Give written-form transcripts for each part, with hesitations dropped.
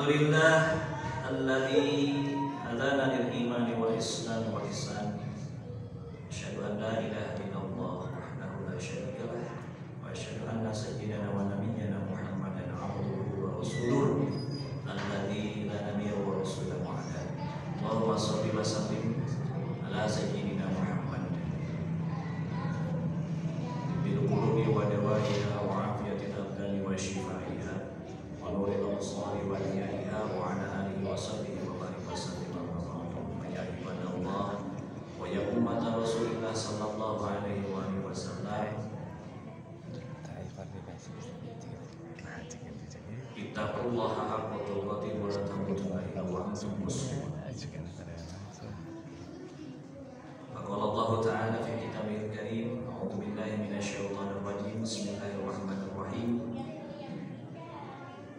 Alhamdulillah alladzi hadana lil imani wal islam wal ihsan. Asyhadu an la ilaha illallah wahdahu la syarika lah wa asyhadu anna sayyidana wa nabiyyana Muhammadan abduhu wa rasuluh alladzi la nabiyya wa rasula ba'da. Allahumma shalli wa sallim ala sayyidina Muhammad bil qulubi wa dawaiha wa afiyatil abdani wa shifaiha wa nuril absari wa diyaiha wa ala alihi wa sahbihi wa barik wa sallim ya ibadallah wa ya umat Rasulillah sallallahu alaihi wa alihi wasallam. Ittaqullaha haqqa tuqatih wa la tamutunna illa wa antum muslimun. Faqala Allah ta'ala fi kitabihil karim, a'udzu billahi minasyaitonir rajim. Bismillahirrahmanirrahim.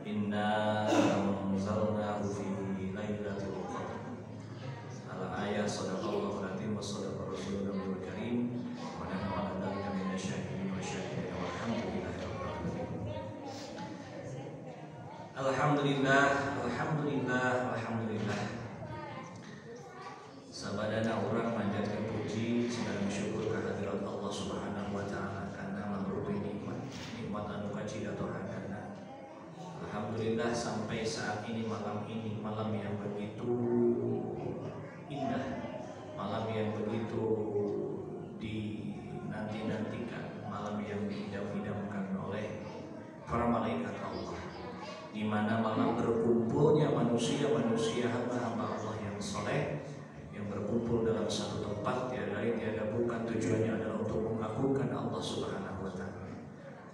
Inna anzalnahu fi lailatul qadr. Al-ayat sadaqallahu al-azim wa sadaqa rasuluna bil karim wa nahnu 'ala dzalika minasyahidin wa syahidin walhamdulillahi rabbil alamin. Alhamdulillah, alhamdulillah, alhamdulillah. Sabadana orang manjatkan puji dan bersyukur kehadirat Allah Subhanahu wa taala karena memberi nikmat anu kacida tohadana. Alhamdulillah sampai saat ini malam yang begitu indah, malam yang begitu dinanti-nantikan, malam yang diidam-idamkan oleh para malaikat Allah, di mana malam berkumpulnya manusia hamba-hamba Allah yang soleh, yang berkumpul dalam satu tempat tiada bukan tujuannya adalah untuk mengakukan Allah Subhanahu wa taala.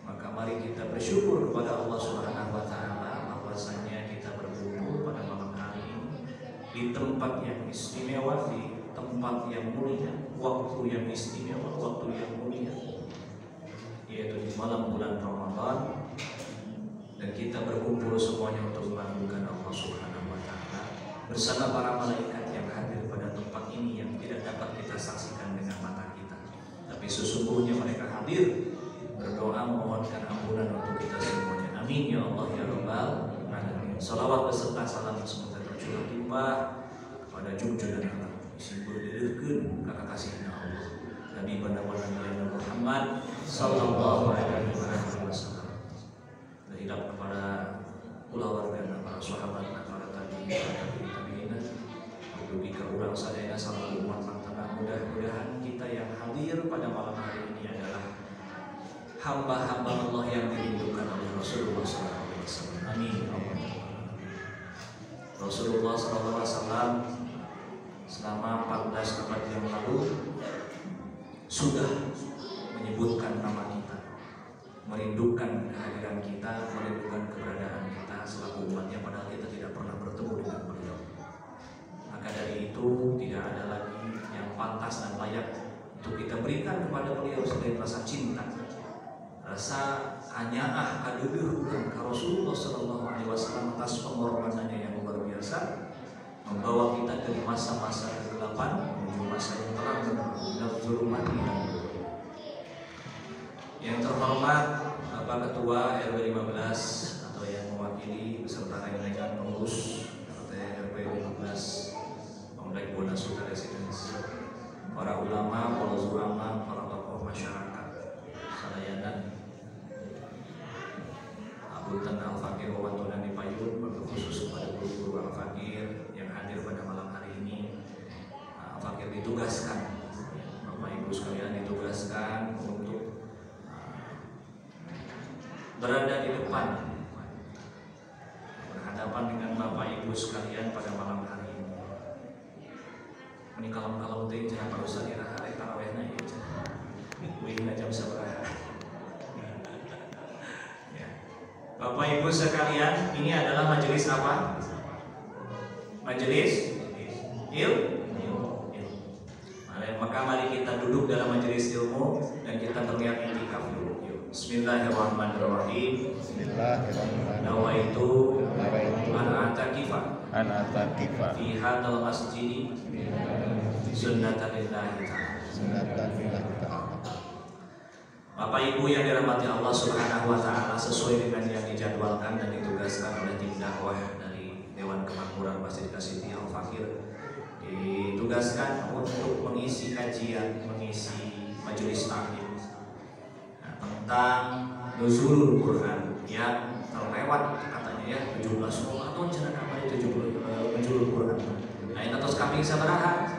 Maka mari kita bersyukur kepada Allah Subhanahu wa taala bahwasanya kita berkumpul pada malam hari ini di tempat yang istimewa, di tempat yang mulia, waktu yang istimewa, waktu yang mulia, yaitu di malam bulan Ramadan, dan kita berkumpul semuanya untuk mengagungkan Allah Subhanahu wa taala bersama para malaikat yang hadir pada tempat ini yang tidak dapat kita saksikan dengan mata kita, tapi sesungguhnya mereka hadir berdoa memohonkan ampunan untuk kita semuanya. Amin ya Allah ya Rabbal alamin. Salawat beserta salam semoga tercurah limpah kepada junjungan alam isi berdirkeun kakak kasihna Allah Nabi benar-benar Muhammad sallallahu alaihi wasallam. Dan hidup kepada keluarga, para sahabat, para tabi'in, dugi ka urang sadaya sareng umat mantana. Mudah-mudahan kita yang hadir pada malam hari ini adalah hamba-hamba Allah yang dirindukan oleh Rasulullah SAW. Amin. Rasulullah SAW selama 14 abad yang lalu sudah menyebutkan nama kita, merindukan kehadiran kita, merindukan keberadaan kita selaku umatnya, padahal kita tidak pernah bertemu dengan beliau. Maka dari itu tidak ada lagi yang pantas dan layak untuk kita berikan kepada beliau selain rasa cinta, rasa anyaah kaduduh ka Rasulullah sallallahu alaihi wasallam atas pengorbanannya yang luar biasa, membawa kita dari masa-masa kegelapan menuju masa yang terang dan zulumat. Yang terhormat Bapak Ketua RW 15 atau yang mewakili beserta rekan-rekan pengurus RT RW 15 Komplek Buana Suta Residence, para ulama, para ulama, para tokoh masyarakat Salayanan, Abutan Al-Fakir Wawantunan di Payun, berkhusus kepada guru-guru Al-Fakir yang hadir pada malam hari ini. Al-Fakir ditugaskan, Bapak Ibu sekalian ditugaskan untuk berada di depan, berhadapan dengan Bapak Ibu sekalian pada malam hari ini. Ini kalem-kalem teh jangan Pak Ustaz ira hari tarawihna ieu. Wihna jam sabaraha. Bapak Ibu sekalian, ini adalah majelis apa? Majelis ilmu. Maka mari kita duduk dalam majelis ilmu dan kita berniat i'tikaf dulu. Bismillahirrahmanirrahim. Nawaitu an atakifa fi hadzal masjid sunnatan lillahi ta'ala. Bapak Ibu yang dirahmati Allah Subhanahu wa taala, sesuai dengan yang dijadwalkan dan ditugaskan oleh tim dakwah dari Dewan Kemakmuran Masjid Kasiti Al-Fakir ditugaskan untuk mengisi kajian, mengisi majelis taklim tentang nuzulul Quran yang terlewat katanya ya 17 Ramadan cenah kamari 70 nuzulul Quran. Nah ini terus kami sabaraha?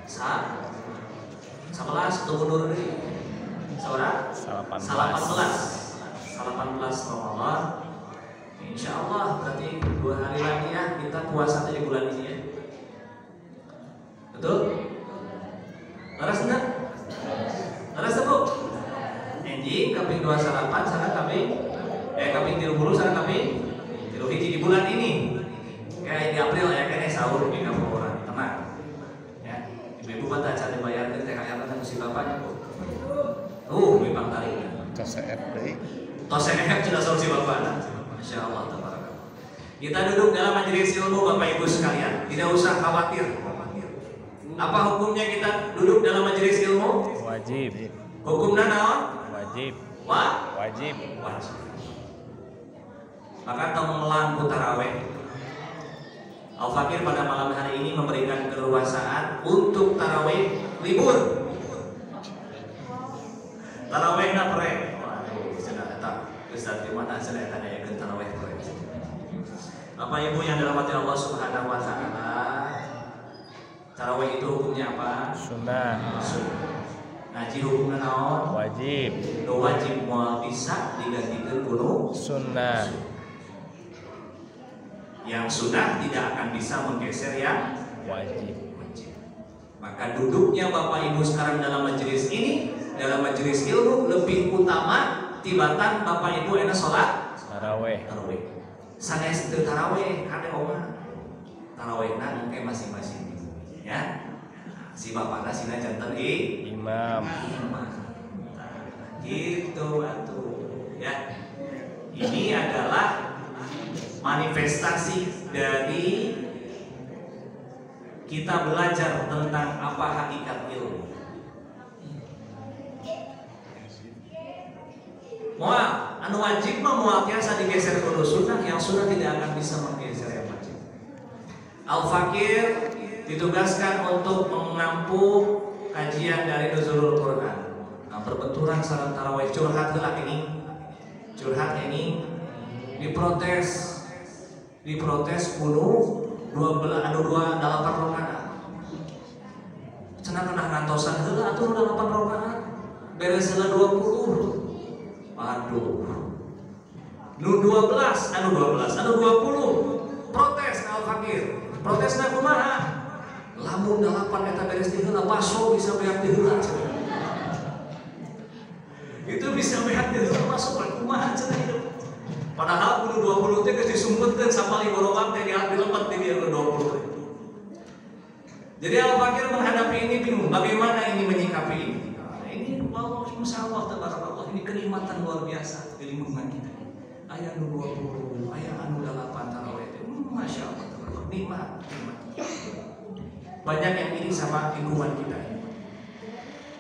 11 atau mundur deui. Saudara? 18 Ramadan. Insya Allah berarti 2 hari lagi ya kita puasa di bulan ini ya. Betul? Laras enggak? Laras Bu? Enjing kaping 28 sana kaping 30 sana kaping 31 di bulan ini. Kayak di April ya kayaknya sahur di kampung orang. Tenang. Ya. Ibu baca acara dibayarkan THR dan si bapaknya Bu. Memang tarik. Tos CF sudah solusi bapak. Masya Allah, tabarakallah. Kita duduk dalam majelis ilmu Bapak Ibu sekalian. Tidak usah khawatir. Apa hukumnya kita duduk dalam majelis ilmu? Wajib. Hukumnya naon? Wajib. Wajib. Maka temelang tarawih. Al-Fakir pada malam hari ini memberikan keleluasaan untuk tarawih libur. Tarawih napre. Ustaz di mana saya tanya ya tarawih tarawih. Bapak Ibu yang dirahmati Allah Subhanahu wa taala. Tarawih itu hukumnya apa? Sunnah. Ngaji hukumnya naon? Wajib. Wajib moal bisa digantikeun kudu sunnah. Yang sunnah tidak akan bisa menggeser yang wajib. Maka duduknya Bapak Ibu sekarang dalam majelis ini, dalam majelis ilmu lebih utama tibatan Bapak Ibu enak sholat tarawih. Sanes teu tarawih kade omah. Tarawihna engke masing-masing ya. Si bapakna sina janten imam. Gitu atuh ya. Ini adalah manifestasi dari kita belajar tentang apa hakikat ilmu. Moal, anu wajib mah moal tiasa digeser kudu sunnah, yang sunnah tidak akan bisa menggeser yang wajib. Al-Fakir ditugaskan untuk menampung kajian dari nuzulul Quran. Nah, berbenturan sareng tarawih curhat ini diprotes kudu 8 rakaat. Cenah kana ngantosan heula atuh 8 rakaat. Beres heula 20. Aduh. Nu 20, protes ka Al-Fakir. Protesna kumaha? Lamun 8 eta beres di heula paso bisa beak di heula. Itu bisa beak di heula masuk kumaha cenah hidup. Padahal kudu 20 teh geus disumputkeun sapali borobang teh dilepet di dia 20. Jadi Al-Fakir menghadapi ini bingung, bagaimana ini menyikapi ini? Allah masyaallah tabarakallah, ini kenikmatan luar biasa di lingkungan kita. Aya anu 20, aya anu 8 tarawih itu. Masyaallah tabarakallah, nikmat. Banyak yang iri sama lingkungan kita ini.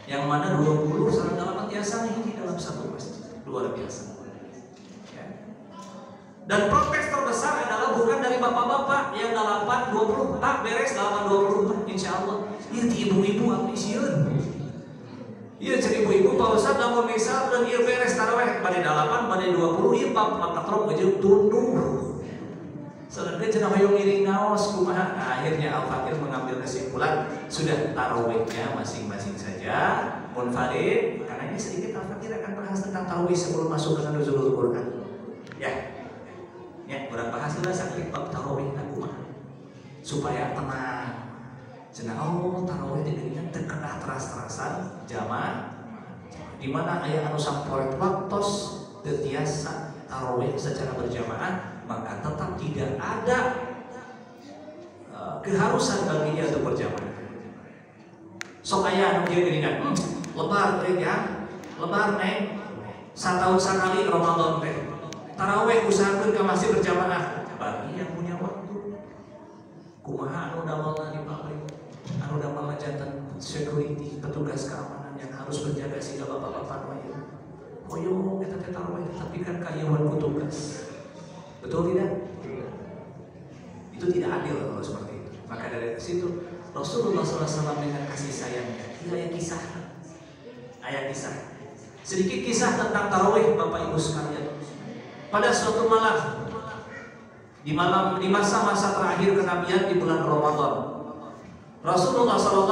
Yang mana 20 sareng 8 biasa ini dalam satu masjid. Luar biasa. Ya. Dan protes terbesar adalah bukan dari bapak-bapak yang 8 20, tak beres 8 20 insyaallah. Ieu ti ibu-ibu abdi sieun. Iya jadi ibu-ibu Pak Ustadz namun misal dan iya beres taraweh pada 8 pada 20 iya Pak makatrok ngejeng tunduh sedangkan cenah hoyong ngiring naos kumaha. Nah, akhirnya Al-Fakir mengambil kesimpulan sudah tarawehnya masing-masing saja munfarid. Karena ini sedikit Al-Fakir akan bahas tentang tarawih sebelum masuk ke nuzulul Quran ya berapa hasilnya sakit bab tarawih kumaha supaya tenang. Cenah tarawih digeuningan teu kedah teras-terasan jamaah di mana aya anu samporet waktos teu tiasa tarawih secara berjamaah, maka tetap tidak ada keharusan bagi dia untuk berjamaah. Sok aya anu kieu geuningan, lebar teh ya, lebar neng satahun sakali Ramadan teh. Tarawih usahakeun ka masjid berjamaah bagi yang punya waktu. Kumaha anu damelna di pabrik? Anu damel jantan security, petugas keamanan yang harus berjaga sehingga bapak-bapak wayang. Hoyong eta teh tarawih tapi kan kayeuan petugas. Betul tidak? Itu tidak adil kalau seperti itu. Maka dari situ Rasulullah SAW dengan kasih sayangnya, ayat kisah. Sedikit kisah tentang tarawih Bapak Ibu sekalian. Pada suatu malam, di masa-masa terakhir kenabian di bulan Ramadan, Rasulullah SAW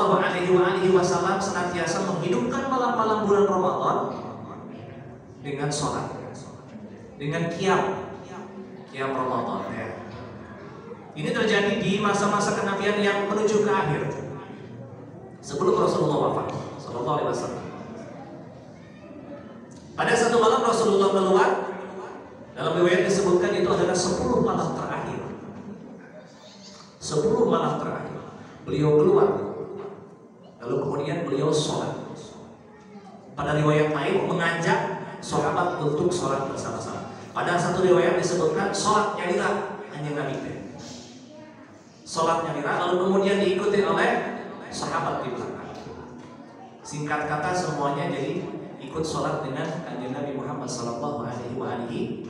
senantiasa menghidupkan malam-malam bulan Ramadan dengan sholat, dengan qiyam Ramadan. Ya. Ini terjadi di masa-masa kenabian yang menuju ke akhir, sebelum Rasulullah wafat Sallallahu Alaihi Wasallam. Pada satu malam Rasulullah keluar. Dalam riwayat disebutkan itu adalah 10 malam terakhir. 10 malam terakhir beliau keluar. Lalu kemudian beliau sholat. Pada riwayat lain mengajak sahabat untuk sholat bersama-sama. Pada satu riwayat disebutkan sholat nyalira hanya Nabi. Sholat nyalira lalu kemudian diikuti oleh sahabat di belakang. Singkat kata semuanya jadi ikut sholat dengan kanjeng Nabi Muhammad Sallallahu Alaihi Wasallam.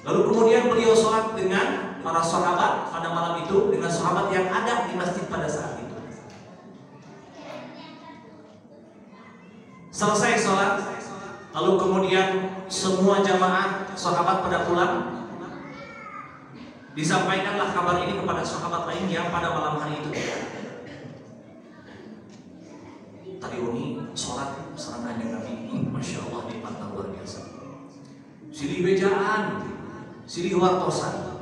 Lalu kemudian beliau sholat dengan para sahabat pada malam itu, dengan sahabat yang ada di masjid pada saat itu. Selesai sholat, lalu kemudian semua jamaah sahabat pada pulang. Disampaikanlah kabar ini kepada sahabat lain yang pada malam hari itu. Tadi ini sholat serang kanjeng Nabi, masya Allah nikmat luar biasa. Silih bejaan, silih wartosan.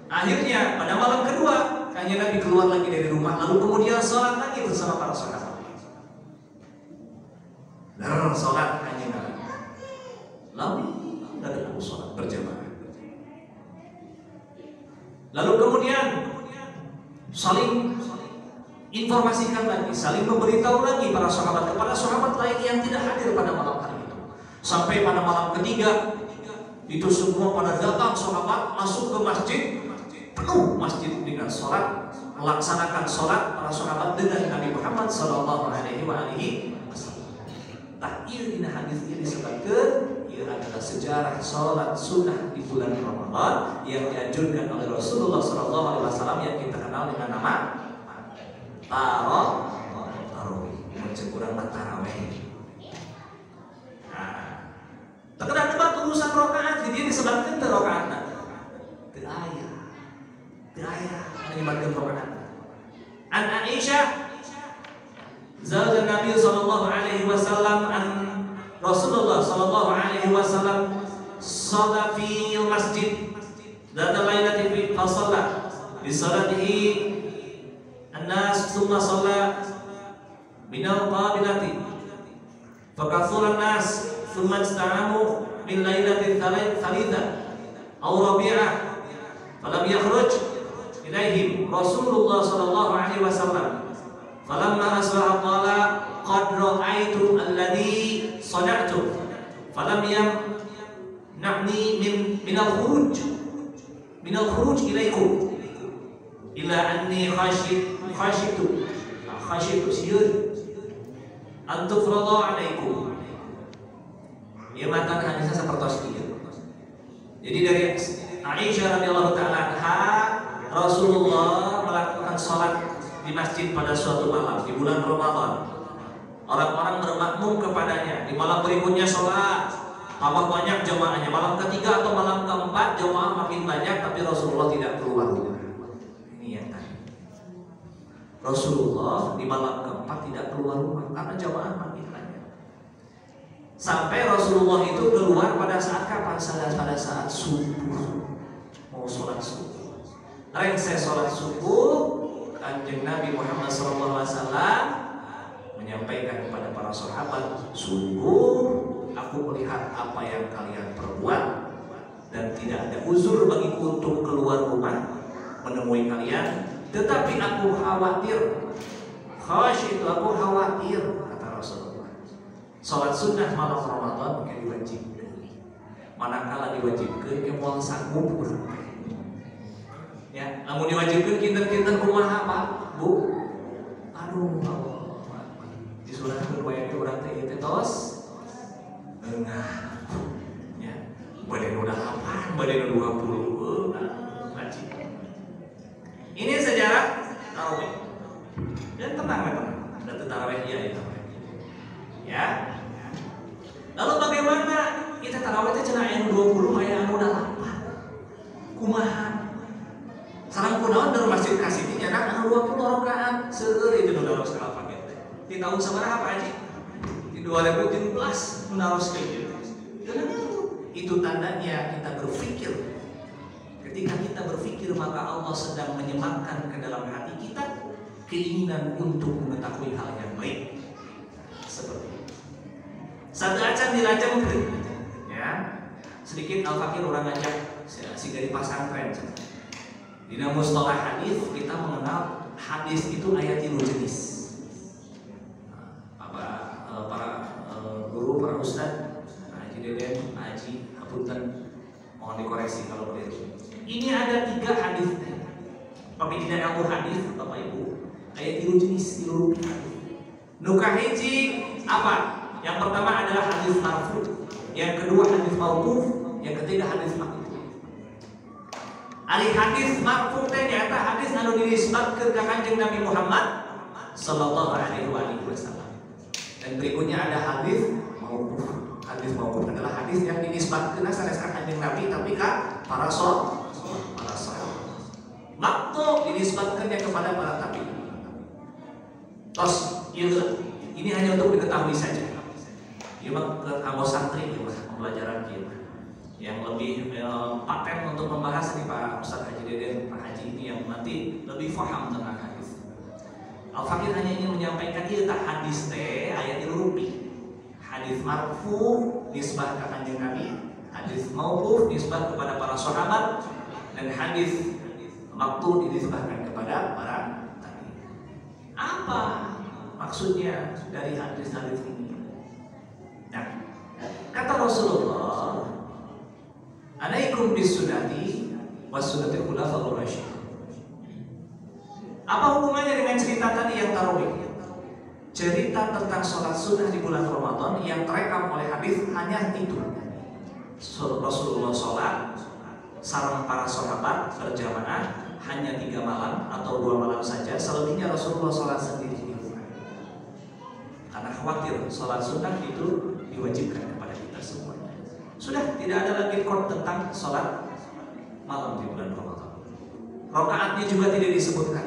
Akhirnya pada malam kedua kanjeng Nabi keluar lagi dari rumah, lalu kemudian sholat lagi bersama para sahabat. Nah, sholat kanjeng Nabi, lalu ada sholat berjamaah. Lalu kemudian saling informasikan lagi, saling memberitahu lagi para sahabat kepada sahabat lain yang tidak hadir pada malam hari itu. Sampai pada malam ketiga itu semua pada datang sahabat masuk ke masjid, penuh masjid dengan sholat, melaksanakan sholat para sahabat dengan Nabi Muhammad Sallallahu Alaihi Wasallam. Tak ini hadis ini disebutkan ia adalah sejarah sholat sunnah di bulan Ramadan yang dianjurkan oleh Rasulullah Sallallahu Alaihi Wasallam yang kita kenal dengan nama tarawih, kurang tarawih. Nah, terkadang debat urusan rakaat, jadi disebutkan ke rakaat. Ayah, menyebutkan rakaat. An Aisyah, zawj Nabi Sallallahu Alaihi Wasallam, an Rasulullah Sallallahu Alaihi Wasallam, sholat fi masjid, data lailati fi fasalla, bi salatihi الناس ثم صلى من القابلة فكثر الناس ثم استعاموا من ليلة الثالثة أو ربيعة فلم يخرج إليهم رسول الله صلى الله عليه وسلم فلما أصبح قال قد رأيت الذي صنعت فلم يمنعني من الخروج إليكم إلا أني khasyitu siyur an tufrada alaikum. Ya matan hadisnya seperti itu. Jadi dari Aisyah radhiyallahu taala anha, Rasulullah melakukan sholat di masjid pada suatu malam di bulan Ramadan. Orang-orang bermakmum kepadanya. Di malam berikutnya sholat, tambah banyak jamaahnya. Malam ketiga atau malam keempat jamaah makin banyak, tapi Rasulullah tidak keluar rumah. Ini yang tadi. Rasulullah di malam keempat tidak keluar rumah karena jamaah makin banyak. Sampai Rasulullah itu keluar pada saat kapan? Pada saat subuh, mau sholat subuh. Saya sholat subuh, kanjeng Nabi Muhammad SAW menyampaikan kepada para sahabat, sungguh aku melihat apa yang kalian perbuat dan tidak ada uzur bagiku untuk keluar rumah menemui kalian. Tetapi aku khawatir, aku khawatir, kata Rasulullah. Sholat sunnah malam Ramadan bukan diwajibkan. Manakala diwajibkan, kemudian sanggup berapa? Ya, namun diwajibkan kinten-kinten kumaha Pak, Bu? Aduh, Allah. Di surah kedua yang orang teh itu tos, enggak. Ya, Sareng kunaon dari masjid kasih nyanak 20 rakaat seueur itu nu daros ka Al-Fakir. Di tahun sabaraha Pak Haji? Di 2017 nu daros kieu gitu. Itu tandanya kita berpikir. Ketika kita berpikir maka Allah sedang menyematkan ke dalam hati kita keinginan untuk mengetahui hal yang baik. Seperti itu. Satu acan dilajengkeun ya. Sedikit Al-Fakir orang ngajak si dari pesantren. Di mustalah hadis kita mengenal hadis itu ayat 3 jenis. Para guru, para ustaz, Haji Deden, Haji Hapunten, mohon dikoreksi kalau keliru. Ini ada 3 hadis. Tapi tidak ilmu hadis, Bapak Ibu. Ayat 3 jenis, 3 rupiah. Nuka hiji apa? Yang pertama adalah hadis marfu, yang kedua hadis mauquf, yang ketiga hadis maqtu. Ari hadis marfu teh nyaeta hadis anu dinisbatkeun ka Kanjeng Nabi Muhammad sallallahu alaihi wasallam. Dan berikutnya ada hadis mauquf. Hadis mauquf adalah hadis yang dinisbatkeun sanes ka Kanjeng Nabi tapi ka para sahabat. Maqtu dinisbatkeunnya kepada para tabi'in. Terus ini hanya untuk diketahui saja. Ini mah ke kamu santri pembelajaran kita yang lebih paten untuk membahas nih Pak Ustaz Haji Deden, Pak Haji ini yang nanti lebih paham tentang hadis. Al-Fakir hanya ingin menyampaikan kita hadis teh ayat 3 rupiah. Hadis marfu nisbah ke Kanjeng Nabi, hadis mauquf nisbah kepada para sahabat, dan hadis maqtu dinisbahkan kepada para tabi'in. Apa maksudnya dari hadis-hadis ini? Nah, kata Rasulullah, "Alaikum bisunnati was sunnatil khulafaur rasyidin." Apa hubungannya dengan cerita tadi yang tarawih? Cerita tentang sholat sunnah di bulan Ramadan yang terekam oleh hadis hanya itu. Rasulullah sholat sareng para sahabat berjamaah hanya 3 malam atau 2 malam saja. Selebihnya Rasulullah sholat sendiri di rumah. Karena khawatir sholat sunnah itu diwajibkan kepada kita semua. Sudah tidak ada lagi kod tentang sholat malam di bulan Ramadan. Rakaatnya juga tidak disebutkan.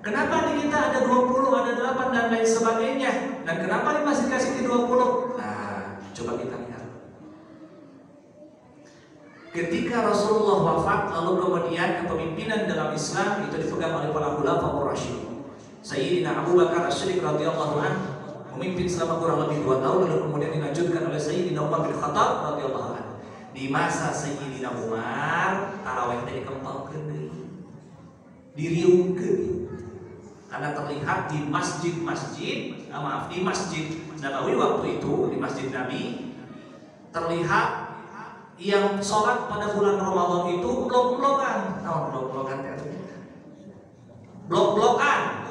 Kenapa di kita ada 20, ada 8 dan lain sebagainya? Dan kenapa di masjid kasih di 20? Nah, coba kita lihat. Ketika Rasulullah wafat, lalu kemudian kepemimpinan dalam Islam itu dipegang oleh para khulafaur rasyidin. Sayyidina Abu Bakar As-Siddiq radhiyallahu anhu memimpin selama kurang lebih 2 tahun, lalu kemudian dilanjutkan oleh Sayyidina Umar bin Khattab radhiyallahu anhu. Di masa Sayyidina Umar, tarawih teh dikempalkeun deui. Diriungkeun. Karena terlihat di masjid Nabawi waktu itu, di Masjid Nabi terlihat yang sholat pada bulan Ramadan itu blok-blokan. Blok-blokan itu blok-blokan.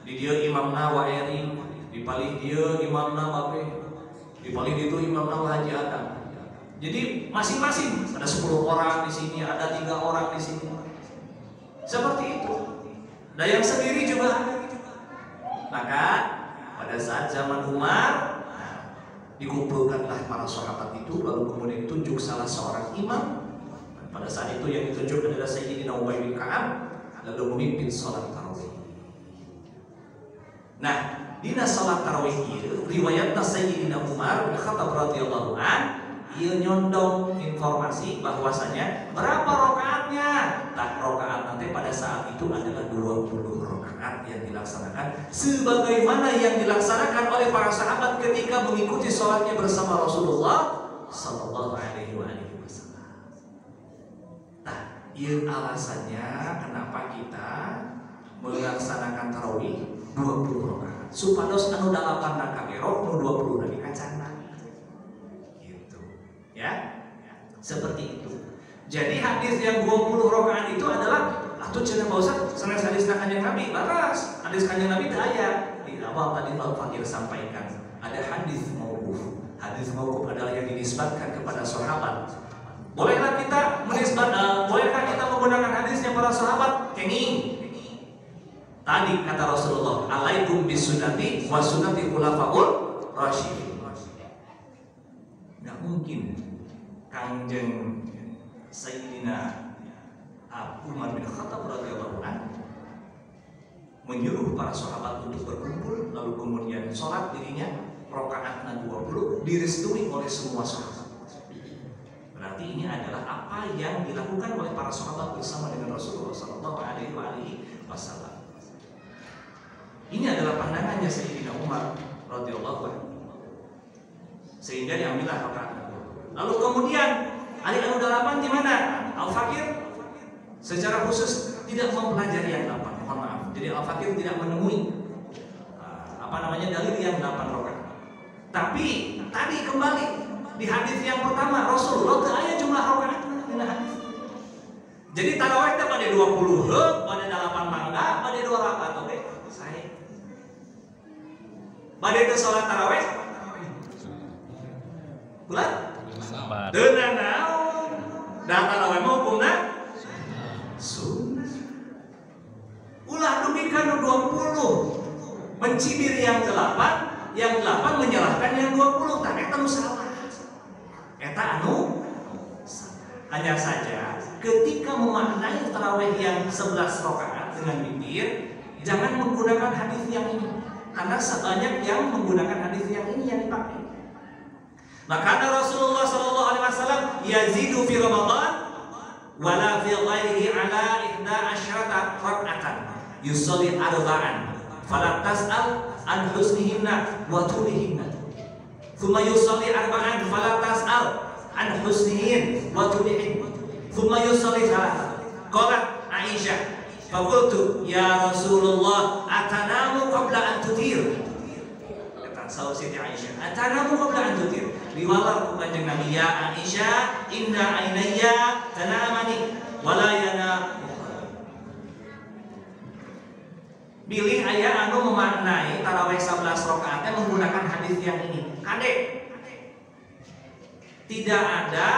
Di dia imamna waeri, di palih dia imamna bape, di palih itu imamna Haji Adam. Jadi masing-masing ada 10 orang di sini, ada 3 orang di sini. Seperti itu. Dan yang sendiri juga ada. Maka pada saat zaman Umar dikumpulkanlah para sahabat itu, lalu kemudian ditunjuk salah seorang imam. Dan pada saat itu yang ditunjuk adalah Sayyidina Ubay bin Ka'ab, lalu memimpin salat tarawih. Nah, dina salat tarawih ieu riwayatna Sayyidina Umar bin Khattab radhiyallahu an ieu nyondong informasi bahwasanya berapa rakaatnya. Nah, rakaat nanti pada saat itu adalah 20 rakaat yang dilaksanakan sebagaimana yang dilaksanakan oleh para sahabat ketika mengikuti sholatnya bersama Rasulullah sallallahu alaihi wasallam. Nah, ieu alasannya kenapa kita melaksanakan tarawih 20 rakaat. Supados anu 8 rakaat erok nu 20 dari kacana. Gitu. Ya. Seperti itu. Jadi hadis yang 20 rakaat itu adalah atuh cenah Pak Ustaz, sanes hadis Kanjeng Nabi, laras hadis Kanjeng Nabi teh aya. Di awal tadi Pak Fakir sampaikan, ada hadis mauquf. Hadis mauquf adalah yang dinisbatkan kepada sahabat. Bolehkah kita bolehkah kita menggunakan hadisnya para sahabat? Kenging. Tadi kata Rasulullah, "Alaikum bisunnati wa sunnati khulafaur rasyidin." Enggak mungkin Kanjeng Sayyidina menyuruh para sahabat untuk berkumpul, lalu kemudian sholat dirinya rakaatna 20 direstui oleh semua sahabat. Berarti ini adalah apa yang dilakukan oleh para sahabat bersama dengan Rasulullah SAW. Ini adalah pandangannya Sayyidina Umar radhiyallahu anhu. Sehingga diambillah rakaat. Lalu kemudian Ali Anu-8 di mana? Al-Fakir secara khusus tidak mempelajari yang 8. Mohon maaf. Jadi Al-Fakir tidak menemui dalil yang 8 rakaat. Tapi tadi kembali di hadis yang pertama Rasulullah teu aya jumlah rakaat dina hadis. Jadi tarawih teh pada 20 heup, pada 8 mangga, pada 2 rakaat oke. Sae. Pada teu salat tarawih bulan dengan naon dan tarawih mah hukumna sunnah. Ulah dugikan 20 mencibir yang 8, yang 8 menyalahkan yang 20. Tak eta nu salah. Eta anu hanya saja ketika memaknai tarawih yang 11 rakaat dengan witir, jangan menggunakan hadis yang ini. Karena sebanyak yang menggunakan hadis yang ini yang dipakai. Maka Rasulullah SAW yazidu fi Ramadan wala fi ghairihi ala 11 raka'atan yusalli arba'an fala tas'al an husnihinna wa tulihinna thumma yusalli arba'an fala tas'al an husnihin wa tulihin thumma yusalli thalatha. Qalat Aisyah faqultu ya Rasulullah atanamu qabla an tutir. Saur Siti Aisyah, atanamu qabla an tutir. Riwayat ku Kanjeng Nabi, ya Aisyah, inna ainayya tanamani wala yana. Bilih aya anu memaknai tarawih 11 rakaatnya menggunakan hadis yang ini. Kadek. Tidak ada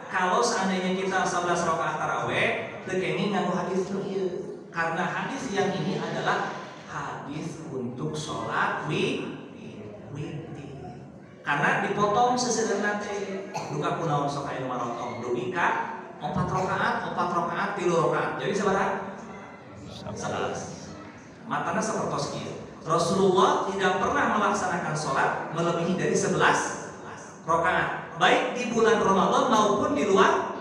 kalau seandainya kita 11 rakaat tarawih teu kenging nganggo hadis ieu. Karena hadis yang ini adalah hadis untuk sholat witir. Karena dipotong sesederhana teh duka kunaon sok aya marotong dugi ka 4 rakaat 3 rakaat. Jadi sabaraha? 11. Matana sapertos kieu. Rasulullah tidak pernah melaksanakan sholat melebihi dari 11 rakaat, baik di bulan Ramadan maupun di luar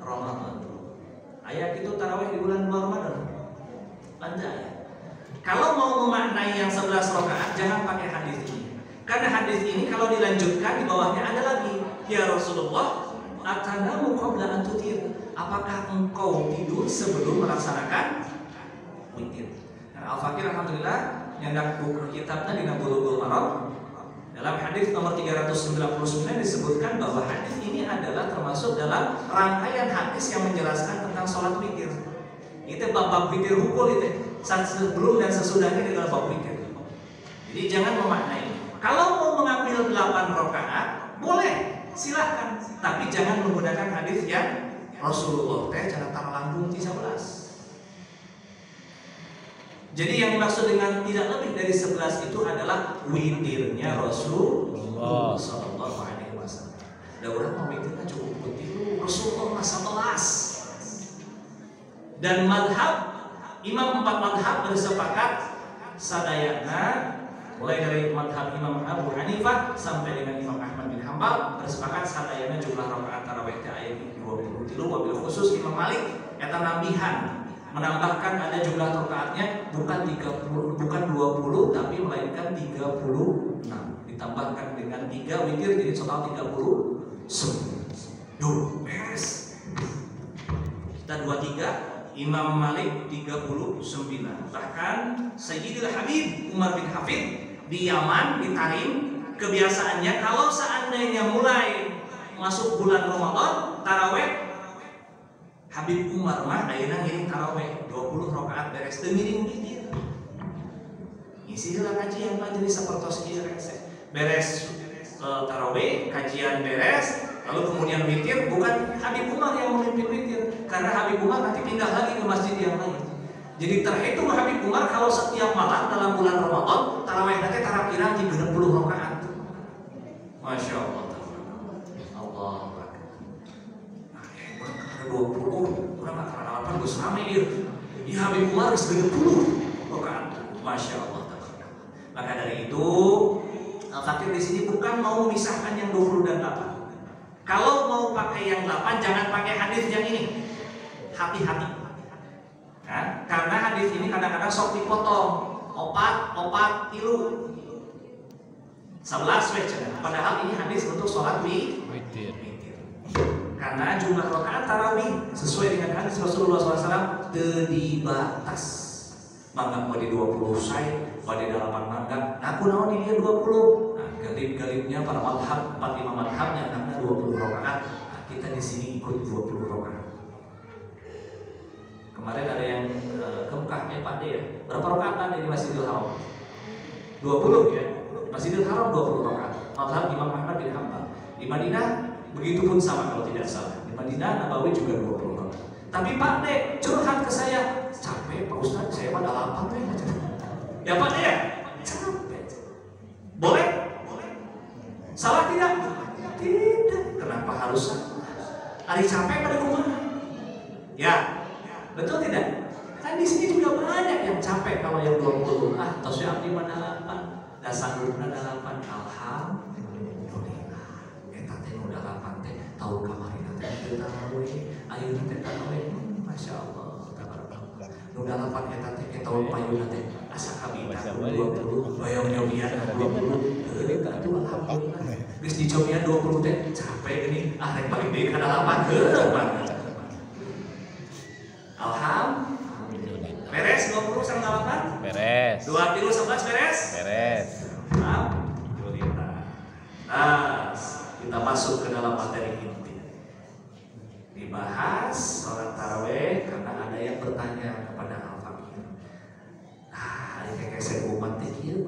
Ramadan. Ayat itu tarawih di bulan luar Ramadan. Anda kalau mau memaknai yang 11 rakaat jangan pakai hadis ini. Karena hadis ini kalau dilanjutkan di bawahnya ada lagi, ya Rasulullah, atanamu qabla an tutir. Apakah engkau tidur sebelum melaksanakan witir? Nah, Al-Fakir alhamdulillah nyandak buku kitabnya di Bulughul Maram. Dalam hadis nomor 399 disebutkan bahwa hadis ini adalah termasuk dalam rangkaian hadis yang menjelaskan tentang sholat witir. Itu bab witir hukul itu. Sebelum dan sesudahnya adalah bab witir. Jadi jangan memaknai. Kalau mau mengambil 8 rakaat, boleh, silahkan. Tapi jangan menggunakan hadis yang Rasulullah teh cara tarlambung 13. Jadi yang dimaksud dengan tidak lebih dari 11 itu adalah witirnya Rasulullah sallallahu alaihi wasallam. Da urang mah witirna cukup putih Rasulullah 11. Dan madhab Imam 4 madhab bersepakat sadayana mulai dari madhab Imam Abu Hanifah sampai dengan Imam Ahmad bin Hanbal bersepakat sadayana jumlah rakaat tarawih teh aya 23. Wabil khusus Imam Malik eta nambihan menambahkan ada jumlah rakaatnya bukan 20 tapi melainkan 36 ditambahkan dengan 3 witir jadi total 30. Duh, beres. Kita 23, Imam Malik 39. Bahkan Sayyidil Habib Umar bin Hafid di Yaman, di Tarim, kebiasaannya kalau seandainya mulai masuk bulan Ramadan, tarawih, Habib Umar mah ayeuna ngiring tarawih 20 rakaat beres teu ngiring witir. Ngisi heula kajian majelis sapertos ieu beres tarawih, kajian beres, lalu kemudian witir. Bukan Habib Umar yang memimpin witir, karena Habib Umar nanti pindah lagi ke masjid yang lain. Jadi terhitung Habib Umar kalau setiap malam dalam bulan Ramadan tarawih nanti tarakirang 30 rakaat. Masya Allah. Allah Akbar. Nah, orang kata 20, orang kata 8 gus rame dia. Ya Habib Umar geus 30 rakaat. Masya Allah. Maka dari itu Al-Fakir di sini bukan mau memisahkan yang 20 dan 8. Kalau mau pakai yang 8 jangan pakai hadis yang ini. Hati-hati. Nah, karena hadis ini kadang-kadang sok dipotong. Opat, tilu. 11 weh cenah. Padahal ini hadis untuk sholat witir. Karena jumlah rakaat tarawih sesuai dengan hadis Rasulullah SAW dibatas. Mangga pada 20 say, pada 8 mangga. Nah, aku naon ini 20. Nah, galib-galibnya para madhab, 45 madhabnya karena 20 rakaat. Nah, kita di sini ikut 20 rakaat. Kemarin ada yang ke Mekah, Pak De ya. Berapa rakaat di Masjidil Haram? 20 ya. Masjidil Haram 20 rakaat. Madhab Imam Ahmad bin Hanbal. Di Madinah begitu pun sama kalau tidak salah. Di Madinah Nabawi juga 20 rakaat. Tapi Pak De curhat ke saya, capek Pak Ustaz, saya pada lapar ya. Ya Pak De ya, capek. Boleh? Salah tidak? Tidak. Kenapa harus salah? Hari capek pada kumaha? Ya, betul tidak? Kan di sini juga banyak yang capek kalau yang 20. Tos yang di mana 8? Dasar guna 8. Alhamdulillah. Eta teh udah 8 teh tahu kamari teh kita tarawih. Ayo teh tarawih. Masya Allah. Tabarakallah. Udah 8 eta teh tahu payuna teh asa kabita 20. Bayang nyobian 20. Ini tak tuh alhamdulillah. Geus dicobian 20 teh capek ini. Rek balik deui kana 8 heuh banget. Alhamdulillah. Beres 20 sama 8? Beres. 2 kilo 11 beres? Beres. Alhamdulillah. Nah, kita masuk ke dalam materi inti. Dibahas sholat tarawih karena ada yang bertanya kepada Al-Fakir. Ini kayak saya umat tikir,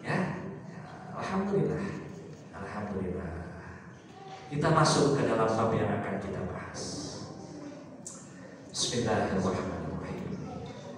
ya. Alhamdulillah. Alhamdulillah. Kita masuk ke dalam bab yang akan kita bahas. Bismillahirrahmanirrahim.